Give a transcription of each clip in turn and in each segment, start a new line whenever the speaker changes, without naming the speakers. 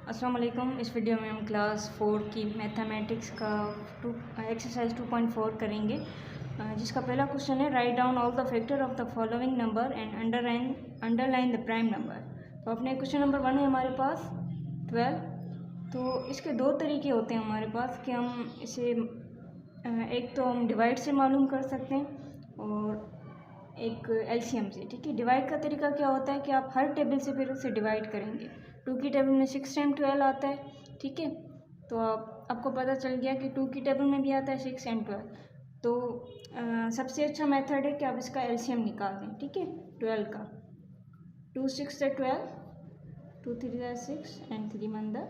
अस्सलाम वालेकुम। इस वीडियो में हम क्लास 4 की मैथमेटिक्स का एक्सरसाइज 2.4 करेंगे, जिसका पहला क्वेश्चन है write down all the factor of the following number and underline the prime number. तो अपने क्वेश्चन नंबर 1 है हमारे पास 12। तो इसके दो तरीके होते हैं हमारे पास कि हम इसे एक तो हम डिवाइड से मालूम कर सकते हैं और एक एलसीएम से। ठीक है, डिवाइड का तरीका क्या होता है कि आप हर टेबल से फिर उसे डिवाइड करेंगे। 2 की टेबल में 6 टाइम 12 आता है। ठीक है, तो आपको पता चल गया कि 2 की टेबल में भी आता है 6 एंड 12। तो सबसे अच्छा मेथड है कि आप इसका एलसीएम निकाल दें। ठीक है, 12 का 2 6 से 12, 2 3 6 एंड 3 1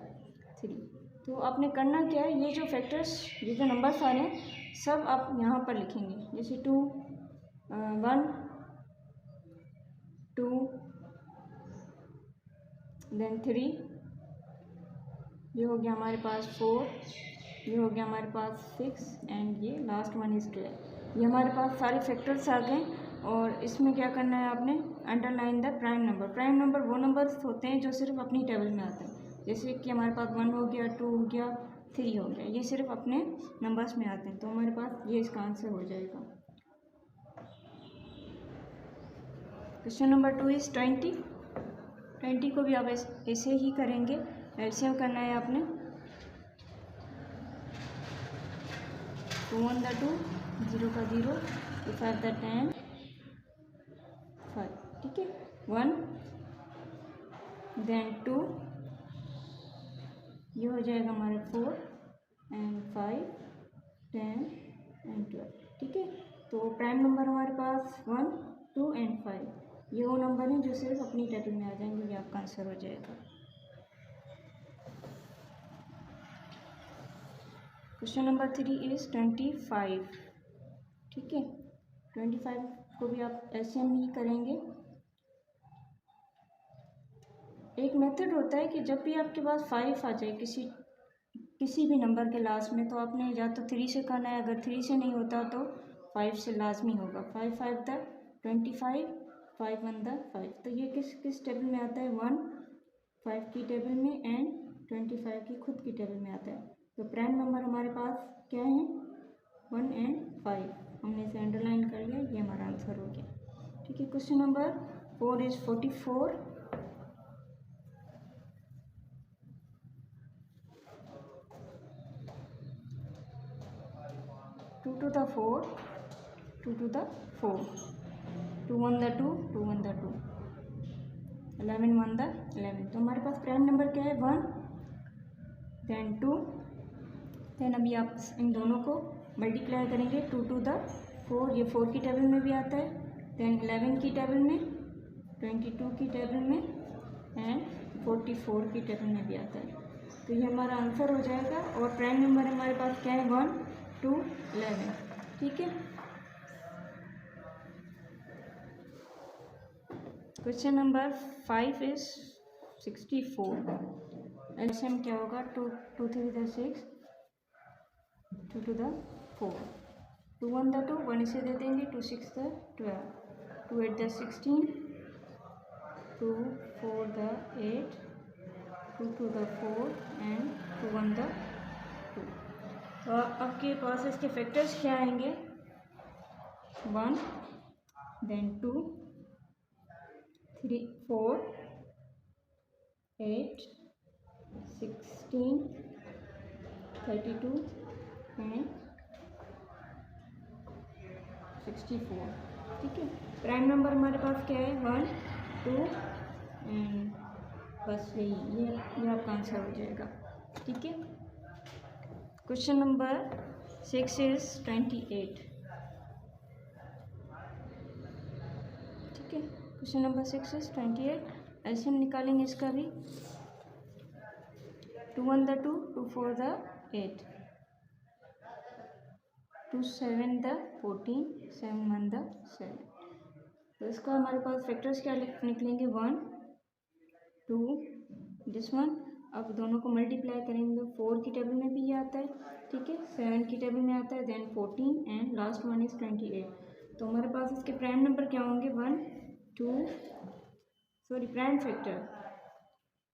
3। तो आपने करना क्या है, ये जो फैक्टर्स, ये जो नंबर्स आ रहे हैं सब आप यहाँ पर लिखेंगे। जैसे 2 1 2 देन 3, ये हो गया हमारे पास 4, ये हो गया हमारे पास 6 एंड ये लास्ट वन इज 12। ये हमारे पास सारे फैक्टर्स आ गए और इसमें क्या करना है आपने, underline the prime number. Prime number वो नंबर्स होते हैं जो सिर्फ अपनी टेबल में आते हैं। जैसे कि हमारे पास 1 हो गया, 2 हो गया, 3 हो गया, ये सिर्फ अपने नंबर्स में आते हैं। तो हमारे पास ये इसका आंसर हो जाएगा। क्वेश्चन नंबर 2 इज 20 को भी आप ऐसे ही करेंगे। एलसीएम करना है आपने। 2 1 2, 0 का 0, 2 5 10 5। ठीक है, 1 देन 2, ये हो जाएगा हमारे 4 एंड 5 10 एंड 12। ठीक है, तो प्राइम नंबर हमारे पास 1 2 एंड 5, ये वो नंबर हैं जो सिर्फ अपनी टेबल में आ जाएंगे। ये आपका आंसर हो जाएगा। Question number 3 is 25। ठीक है, 25 को भी आप एलसीएम ही करेंगे। एक मेथड होता है कि जब भी आपके पास 5 आ जाए किसी भी नंबर के लास्ट में, तो आपने या तो 3 से करना है, अगर 3 से नहीं होता तो 5 से लाजमी होगा। 5 5 द 25, 5 1 द 5। तो ये किस टेबल में आता है, 1 5 की टेबल में एंड 25 की खुद की टेबल में आता है। तो प्राइम नंबर हमारे पास क्या है, 1 एंड 5। हमने इसे अंडरलाइन कर लिया, ये हमारा आंसर हो गया। ठीक है, question number 4 is 44। 2 to the 4, 2 to the 4, 2 1 the 2, 2 1 the 2, 11 1 the 11। तो हमारे पास प्राइम नंबर क्या है, 1 देन 2, देन अभी आप इन दोनों को मल्टीप्लाई करेंगे। 2 to the 4, ये 4 की टेबल में भी आता है, देन 11 की टेबल में, 22 की टेबल में एंड 44 की टेबल में भी आता है। तो ये हमारा आंसर हो जाएगा। और प्राइम नंबर हमारे पास क्या है, 1 2 11। ठीक है, क्वेश्चन नंबर 5 इज 64। एलसीएम क्या होगा, 2 2 3 द 6, 2 2 द 4, 2 1 द 2, 1 इसे दे देंगे, 2 6 the 12, 2 8 the 16, 2 4 the 8, 2 2 the 4 and 2 1 the 2। तो आपके पास इसके फैक्टर्स क्या आएंगे, 1 देन 2 3 4 8 16 32 एंड 64। ठीक है, प्राइम नंबर हमारे पास क्या है, 1 2 एंड बस यही, ये आपका आंसर हो जाएगा। ठीक है, क्वेश्चन नंबर 6 इज 28। ठीक है, क्वेश्चन नंबर 6 इज 28। एलसीएम निकालेंगे इसका भी। 2 1 द 2, 2 4 द 8, 2 7 द 14, 7 1 द 7। तो इसका हमारे पास फैक्टर्स क्या निकलेंगे, 1 2 दिस वन। अब दोनों को मल्टीप्लाई करेंगे। 4 की टेबल में भी ये आता है, ठीक है, 7 की टेबल में आता है, then 14 and last one is 28। तो हमारे पास इसके प्राइम नंबर क्या होंगे, 1 2 सॉरी प्राइम फैक्टर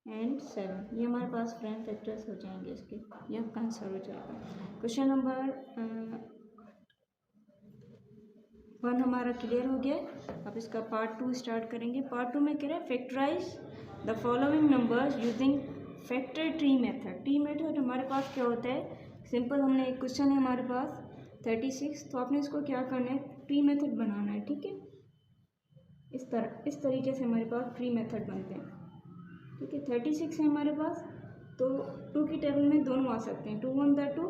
एंड 7, ये हमारे पास प्राइम फैक्टर्स हो जाएंगे इसके, ये आपका आंसर हो जाएगा। क्वेश्चन नंबर 1 हमारा क्लियर हो गया। अब इसका पार्ट 2 स्टार्ट करेंगे। पार्ट 2 में कह रहे हैं factorise the following numbers using factor tree method. Tree method हमारे पास क्या होता है, सिंपल, हमने एक क्वेश्चन है हमारे पास 36, तो आपने इसको क्या करना है, ट्री मेथड बनाना है, ठीक है। इस तरीके से हमारे पास ट्री मेथड बनते हैं, ठीक है। 36 है हमारे पास, तो 2 की टेबल में दोनों आ सकते हैं, 2 1 द 2,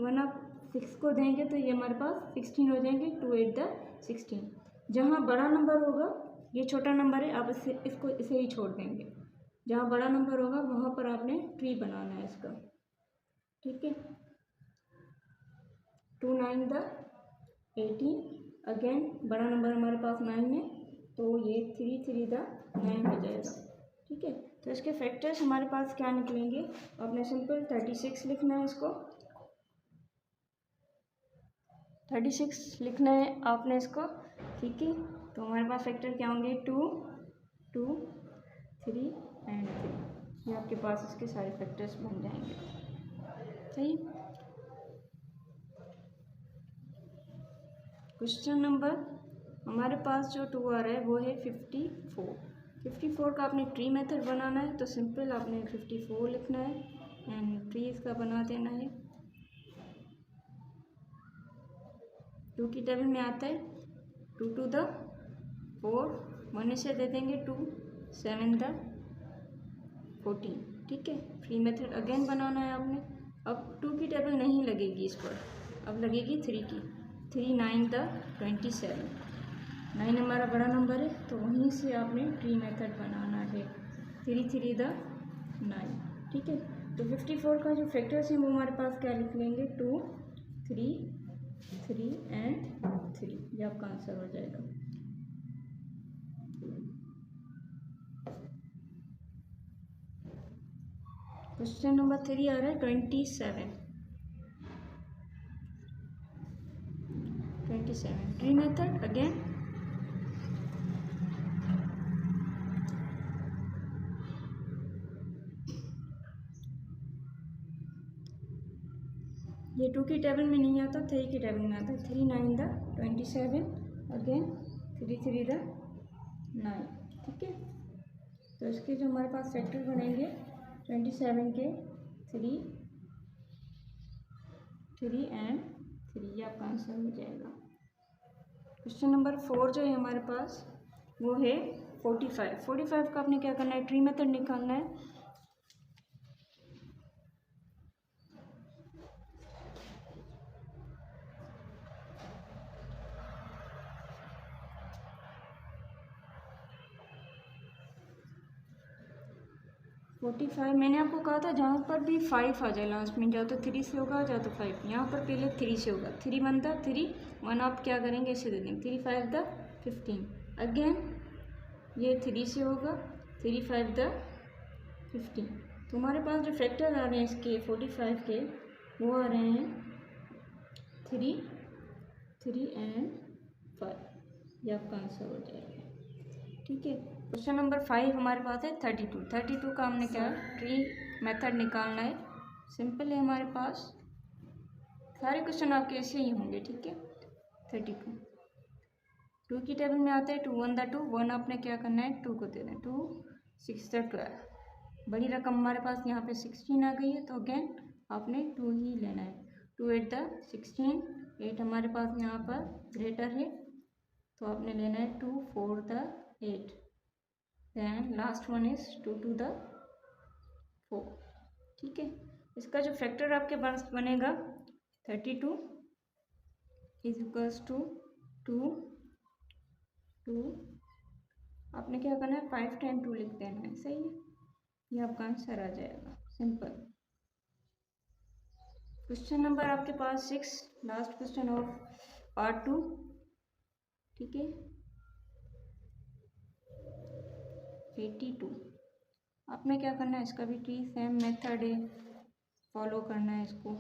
1 आप 6 को देंगे तो ये हमारे पास 16 हो जाएंगे, 2 8 द 16। जहाँ बड़ा नंबर होगा, ये छोटा नंबर है, आप इसे ही छोड़ देंगे। जहाँ बड़ा नंबर होगा वहाँ पर आपने ट्री बनाना है इसका, ठीक है। 2 9 द 18, अगेन बड़ा नंबर हमारे पास 9 है, तो ये 3 3 द 9 हो जाएगा, ठीक है। तो इसके फैक्टर्स हमारे पास क्या निकलेंगे, आपने सिंपल 36 लिखना है, इसको 36 लिखना है आपने इसको, ठीक है। तो हमारे पास फैक्टर क्या होंगे, 2 2 3 एंड 3, ये आपके पास इसके सारे फैक्टर्स बन जाएंगे, सही। क्वेश्चन नंबर हमारे पास जो 2 आ रहा है वो है 54। 54 का आपने ट्री मेथड बनाना है, तो सिंपल आपने 54 लिखना है एंड ट्री इसका बना देना है। 2 की टेबल में आता है 2 2 द 4, 1 इसे दे देंगे 2 7 द 14, ठीक है। ट्री मेथड अगेन बनाना है आपने। अब 2 की टेबल नहीं लगेगी इस पर, अब लगेगी 3 की, 3 9 द 27, 9 हमारा बड़ा नंबर है, तो वहीं से आपने ट्री मेथड बनाना है, 3 3 द 9, ठीक है। तो 54 का जो फैक्टर्स हैं वो हमारे पास क्या लिख लेंगे, 2 3 3 एंड 3, ये आपका आंसर हो जाएगा। क्वेश्चन नंबर 3 आ रहा है 27। ट्री मेथड अगेन, ये 2 की टेबल में नहीं आता, 3 की टेबल में आता है, 3 9 द 27, अगेन 3 3 द 9, ठीक है। तो इसके जो हमारे पास फैक्टर बनेंगे 27 के 3 3 एंड 3, ये आपका आंसर हो जाएगा। क्वेश्चन नंबर 4 जो है हमारे पास वो है 45। 45 का आपने क्या करना है, ट्री मेथड निकालना है। मैंने आपको कहा था जहाँ पर भी 5 आ जाए लास्ट में, या तो 3 से होगा या तो 5, यहाँ पर पहले 3 से होगा, 3 1 द 3, 1 आप क्या करेंगे इसे दे देंगे, 3 5 द 15, अगेन ये 3 से होगा, 3 5 द 15। तो हमारे पास जो फैक्टर आ रहे हैं इसके 45 के वो आ रहे हैं 3 3 एंड 5, ये आपका आंसर हो जाएगा, ठीक है। क्वेश्चन नंबर 5 हमारे पास है 32। 32 का हमने क्या ट्री मेथड निकालना है, सिंपल है हमारे पास, सारे क्वेश्चन आपके ऐसे ही होंगे, ठीक है। 32 2 की टेबल में आता है 2 1 द 2, 1 आपने क्या करना है 2 को दे दें, 2 6 द 12, बड़ी रकम हमारे पास यहाँ पे 16 आ गई है, तो अगेन आपने 2 ही लेना है, 2 8 द 16, 8 हमारे पास यहाँ पर ग्रेटर है, तो आपने लेना है 2 4 the 8, then last one is 2 2 the 4, ठीक है। इसका जो फैक्टर आपके पास बनेगा 32 इज इक्वल्स टू 2 2, आपने क्या करना है 5 10 2 लिख देना है, सही है, ये आपका आंसर आ जाएगा, सिंपल। क्वेश्चन नंबर आपके पास 6, लास्ट क्वेश्चन ऑफ पार्ट 2, ठीक है। 82 आपने क्या करना है, इसका भी ट्री सेम मेथड है, फॉलो करना है इसको,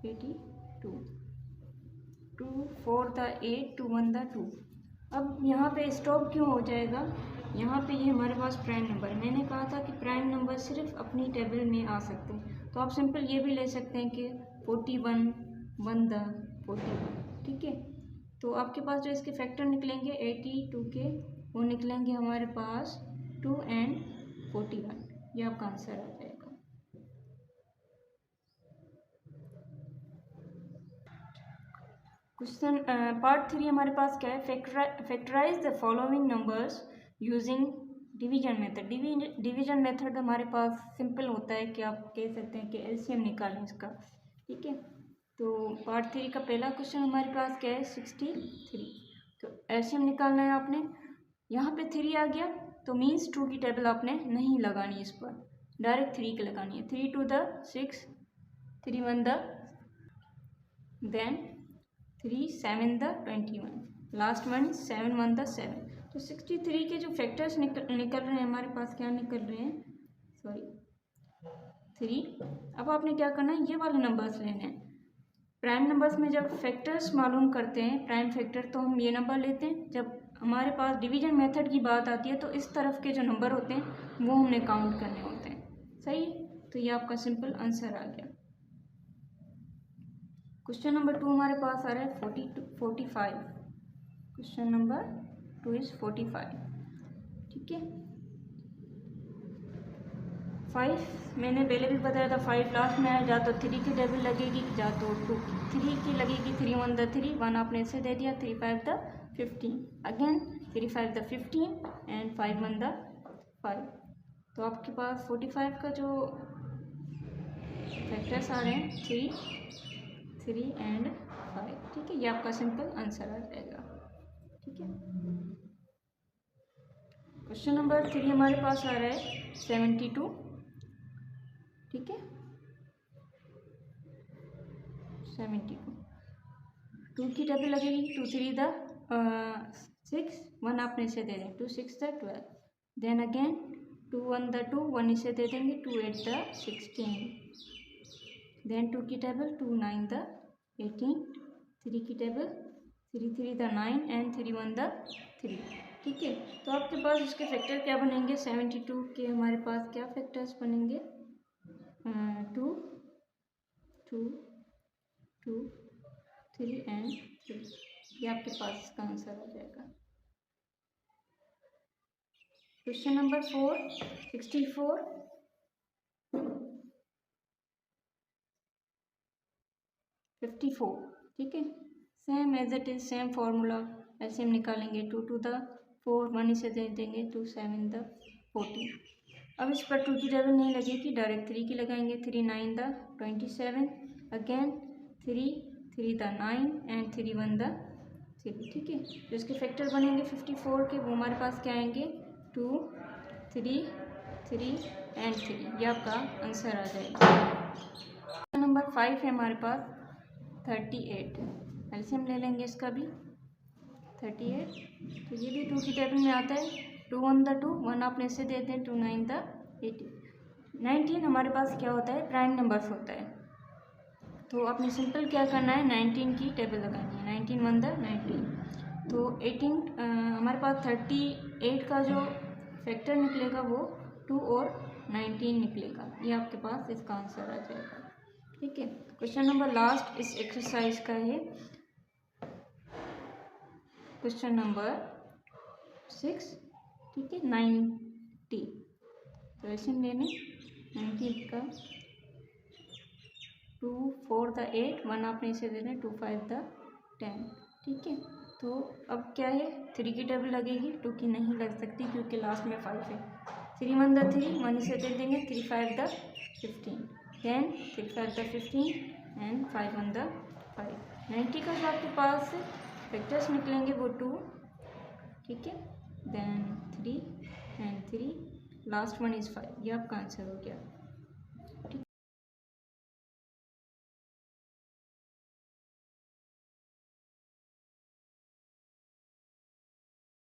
82 2 4 द 8, 2 1 द 2, अब यहाँ पे स्टॉप क्यों हो जाएगा, यहाँ पे ये हमारे पास प्राइम नंबर, मैंने कहा था कि प्राइम नंबर सिर्फ अपनी टेबल में आ सकते हैं, तो आप सिंपल ये भी ले सकते हैं कि 41 1 द 41, ठीक है। तो आपके पास जो इसके फैक्टर निकलेंगे 82 के, वो निकलेंगे हमारे पास 2 and 41, ये आपका आंसर आ जाएगा। क्वेश्चन पार्ट 3 हमारे पास क्या है, factorise the following numbers using division method. Division method हमारे पास सिंपल होता है कि आप कह सकते हैं कि एलसीएम निकालें इसका, ठीक है। तो पार्ट 3 का पहला क्वेश्चन हमारे पास क्या है, 63। तो एलसीएम निकालना है आपने, यहाँ पे 3 आ गया तो मीन्स 2 की टेबल आपने नहीं लगानी इस पर, डायरेक्ट 3 की लगानी है। 3 2 the 6, 3 1 the, then 3 7 the 21, last one 7 1 the 7। तो 63 के जो फैक्टर्स निकल रहे हैं हमारे पास, क्या निकल रहे हैं, सॉरी 3। अब आपने क्या करना है, ये वाले नंबर्स लेने हैं। प्राइम नंबर्स में जब फैक्टर्स मालूम करते हैं, प्राइम फैक्टर, तो हम ये नंबर लेते हैं। जब हमारे पास डिवीजन मेथड की बात आती है तो इस तरफ के जो नंबर होते हैं वो हमने काउंट करने होते हैं, सही। तो ये आपका सिंपल आंसर आ गया। क्वेश्चन नंबर 2 हमारे पास आ रहा है 45। क्वेश्चन नंबर 2 इज 45, ठीक है। 5 मैंने पहले भी बताया था, 5 लास्ट में आया, जा तो 3 की टेबल लगेगी, जा तो 3 की लगेगी। 3 1 द 3, 1 आपने इसे दे दिया, 3 5 the 15, again 3 5 the 15 and 5 1 the 5। तो आपके पास 45 का जो फैक्टर्स आ रहे हैं 3 एंड 5, ठीक है। ये आपका सिंपल आंसर आ जाएगा, ठीक है। क्वेश्चन नंबर 3 हमारे पास आ रहा है 72, ठीक है। 72, 2 की टेबल लगेगी, 2 3 द 6, 1 आपने इसे दे दें, 2 6 द 12, देन अगेन 2 1 द 2, 1 इसे दे देंगे, 2 8 द 16, देन 2 की टेबल 2 9 द 18, 3 की टेबल 3 3 द 9 एंड 3 1 द 3, ठीक है। तो आपके पास इसके फैक्टर क्या बनेंगे, 72 के हमारे पास क्या फैक्टर्स बनेंगे, 2 2 2 3 एंड 3, ये आपके पास इसका आंसर आ जाएगा। क्वेश्चन नंबर 4 64, ठीक है। Same as it is, same formula, ऐसे हम निकालेंगे। 2 2 द 4, 1 इसे दे देंगे, 2 7 द 14। अब इस पर 2 की टेबल नहीं लगेगी, डायरेक्ट 3 की लगाएंगे। 3 9 the 27, again 3 3 the 9 and 3 1 the 3, ठीक है। जो इसके फैक्टर बनेंगे 54 के, वो हमारे पास क्या आएंगे, 2 3 3 एंड 3, ये आपका आंसर आ जाएगा। नंबर 5 है हमारे पास 38, एलसीएम ले लेंगे इसका भी 38। तो ये भी 2 की टेबल में आता है, 2 1 द 2, 1 आपने इसे देते हैं, 2 9 द 18। 19 हमारे पास क्या होता है, प्राइम नंबर्स होता है। तो आपने सिंपल क्या करना है, 19 की टेबल लगानी है, 19 1 द 19। तो 18 हमारे पास 38 का जो फैक्टर निकलेगा वो 2 और 19 निकलेगा, ये आपके पास इसका आंसर आ जाएगा, ठीक है। क्वेश्चन नंबर लास्ट इस एक्सरसाइज का है, क्वेश्चन नंबर 6, ठीक है, 90। तो ऐसे लेने 90 का 2 4 द 8, 1 आपने इसे दे दें, 2 5 द 10, ठीक है। तो अब क्या है, 3 की टेबल लगेगी, 2 की नहीं लग सकती क्योंकि लास्ट में 5 है। 3 1 द 3, 1 इसे दे देंगे, 3 5 the 15, then 3 5 the 15 and 5 1 the 5। 90 का जो आपके पास फैक्टर्स निकलेंगे वो 2, ठीक है, then 3 and 3, last one is 5, ये आपका आंसर हो गया।